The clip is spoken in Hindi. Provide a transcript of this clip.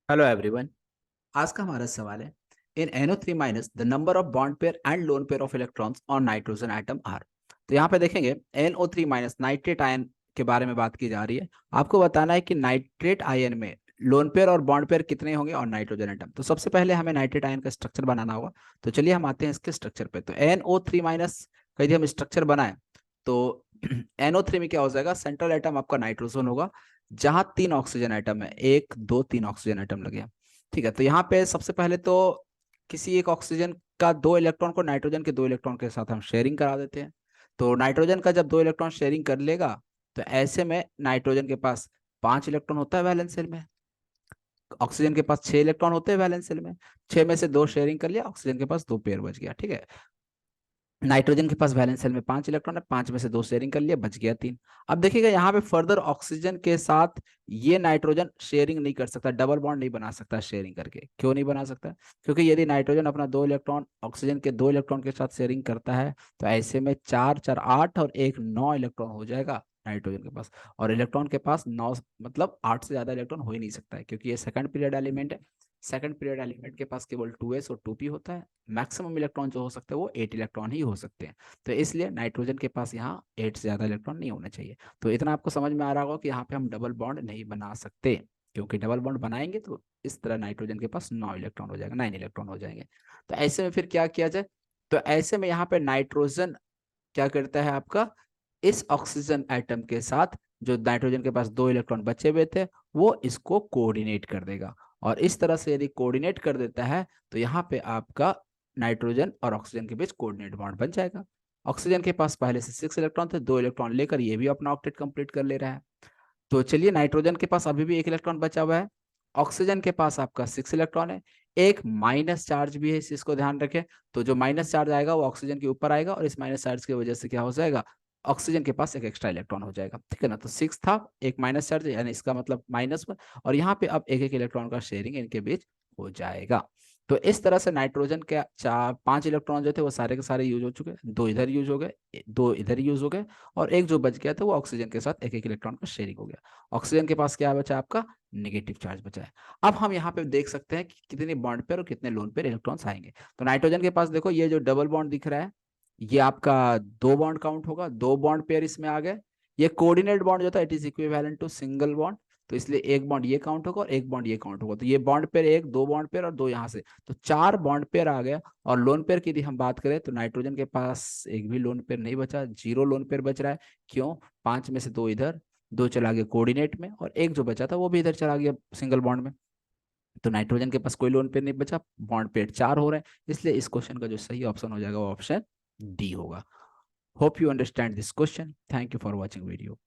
Hello everyone. आज का हमारा सवाल है, in NO3 minus the number of bond pair and lone pair of electrons on nitrogen atom are. तो यहाँ पे देखेंगे NO3 माइनस नाइट्रेट आयन के बारे में बात की जा रही है। आपको बताना है कि नाइट्रेट आयन में लोन पेयर और बॉन्ड पेयर कितने होंगे और नाइट्रोजन एटम। तो सबसे पहले हमें नाइट्रेट आयन का स्ट्रक्चर बनाना होगा। तो चलिए हम आते हैं इसके स्ट्रक्चर पे। तो NO3 माइनस का यदि हम स्ट्रक्चर बनाए तो NO3 में क्या हो जाएगा, सेंट्रल एटम आपका नाइट्रोजन होगा जहां 3 ऑक्सीजन एटम है, 1 2 3 ऑक्सीजन एटम लगे हैं। ठीक है, तो यहाँ पे सबसे पहले तो किसी एक ऑक्सीजन का 2 इलेक्ट्रॉन को नाइट्रोजन के 2 इलेक्ट्रॉन के साथ हम शेयरिंग करा देते हैं। तो नाइट्रोजन का जब 2 इलेक्ट्रॉन शेयरिंग कर लेगा तो ऐसे में नाइट्रोजन के पास 5 इलेक्ट्रॉन होता है वैलेंस शेल में। ऑक्सीजन के पास 6 इलेक्ट्रॉन होते हैं वैलेंस शेल में। 6 में से 2 शेयरिंग कर लिया, ऑक्सीजन के पास 2 पेयर बच गया। ठीक है, नाइट्रोजन के पास वैलेंस शेल में 5 इलेक्ट्रॉन है, 5 में से 2 शेयरिंग कर लिया, बच गया 3। अब देखिएगा यहाँ पे फर्दर ऑक्सीजन के साथ ये नाइट्रोजन शेयरिंग नहीं कर सकता, डबल बॉन्ड नहीं बना सकता शेयरिंग करके। क्यों नहीं बना सकता? क्योंकि यदि नाइट्रोजन अपना 2 इलेक्ट्रॉन ऑक्सीजन के 2 इलेक्ट्रॉन के साथ शेयरिंग करता है तो ऐसे में 4 4 8 और 1 9 इलेक्ट्रॉन हो जाएगा नाइट्रोजन के पास। और इलेक्ट्रॉन के पास 9 मतलब 8 से ज्यादा इलेक्ट्रॉन हो ही नहीं सकता है, क्योंकि ये सेकंड पीरियड एलिमेंट है। सेकंड पीरियड एलिमेंट के पास केवल 2s और 2p होता है। मैक्सिमम इलेक्ट्रॉन जो हो सकते हैं वो 8 इलेक्ट्रॉन ही हो सकते हैं। तो इसलिए नाइट्रोजन के पास यहाँ 8 से ज्यादा इलेक्ट्रॉन नहीं होने चाहिए। तो इतना आपको समझ में आ रहा होगा कि यहाँ पे हम डबल बॉन्ड नहीं बना सकते, क्योंकि डबल बॉन्ड बनाएंगे तो इस तरह नाइट्रोजन के पास 9 इलेक्ट्रॉन हो जाएगा, 9 इलेक्ट्रॉन हो जाएंगे। तो ऐसे में फिर क्या किया जाए? तो ऐसे में यहाँ पे नाइट्रोजन क्या करता है आपका, इस ऑक्सीजन एटम के साथ जो नाइट्रोजन के पास 2 इलेक्ट्रॉन बचे हुए थे वो इसको कोऑर्डिनेट कर देगा। और इस तरह से यदि कोऑर्डिनेट कर देता है तो यहाँ पे आपका नाइट्रोजन और ऑक्सीजन के बीच कोऑर्डिनेट बॉन्ड बन जाएगा। ऑक्सीजन के पास पहले से 6 इलेक्ट्रॉन थे, 2 इलेक्ट्रॉन लेकर ये भी अपना ऑक्टेट कंप्लीट कर ले रहा है। तो चलिए, नाइट्रोजन के पास अभी भी 1 इलेक्ट्रॉन बचा हुआ है, ऑक्सीजन के पास आपका 6 इलेक्ट्रॉन है, एक माइनस चार्ज भी है, इस चीज को ध्यान रखें। तो जो माइनस चार्ज आएगा वो ऑक्सीजन के ऊपर आएगा और इस माइनस चार्ज की वजह से क्या हो जाएगा, ऑक्सीजन के पास एक एक्स्ट्रा इलेक्ट्रॉन हो जाएगा। ठीक है ना, तो 6 था, एक माइनस चार्ज यानी इसका मतलब -1। और यहाँ पे अब एक एक इलेक्ट्रॉन का शेयरिंग इनके बीच हो जाएगा। तो इस तरह से नाइट्रोजन के 5 इलेक्ट्रॉन जो थे वो सारे के सारे यूज हो चुके हैं, 2 इधर यूज हो गए, 2 इधर यूज हो गए, और एक जो बच गया था वो ऑक्सीजन के साथ एक एक इलेक्ट्रॉन का शेयरिंग हो गया। ऑक्सीजन के पास क्या बचा आपका, नेगेटिव चार्ज बचा है। अब हम यहाँ पे देख सकते हैं कि कितने बॉन्ड पेयर और कितने लोन पेयर इलेक्ट्रॉन्स आएंगे। तो नाइट्रोजन के पास देखो, ये जो डबल बॉन्ड दिख रहा है ये आपका 2 बॉन्ड काउंट होगा, 2 बॉन्ड पेयर इसमें आ गए। ये कोऑर्डिनेट बॉन्ड जो था it is equivalent to single bond, तो इसलिए एक बॉन्ड ये काउंट होगा और एक बॉन्ड ये काउंट होगा। तो ये बॉन्ड पेयर एक, 2 बॉन्ड पेयर और 2 यहाँ से, तो 4 बॉन्ड पेयर आ गया। और लोन पेयर की यदि हम बात करें तो नाइट्रोजन के पास एक भी लोन पेयर नहीं बचा, 0 लोन पेयर बच रहा है। क्यों? 5 में से 2 इधर, 2 चला गया कोऑर्डिनेट में, और एक जो बचा था वो भी इधर चला गया सिंगल बॉन्ड में। तो नाइट्रोजन के पास कोई लोन पेयर नहीं बचा, बॉन्ड पेयर 4 हो रहे हैं। इसलिए इस क्वेश्चन का जो सही ऑप्शन हो जाएगा वो ऑप्शन डी होगा। Hope you understand this question. Thank you for watching video.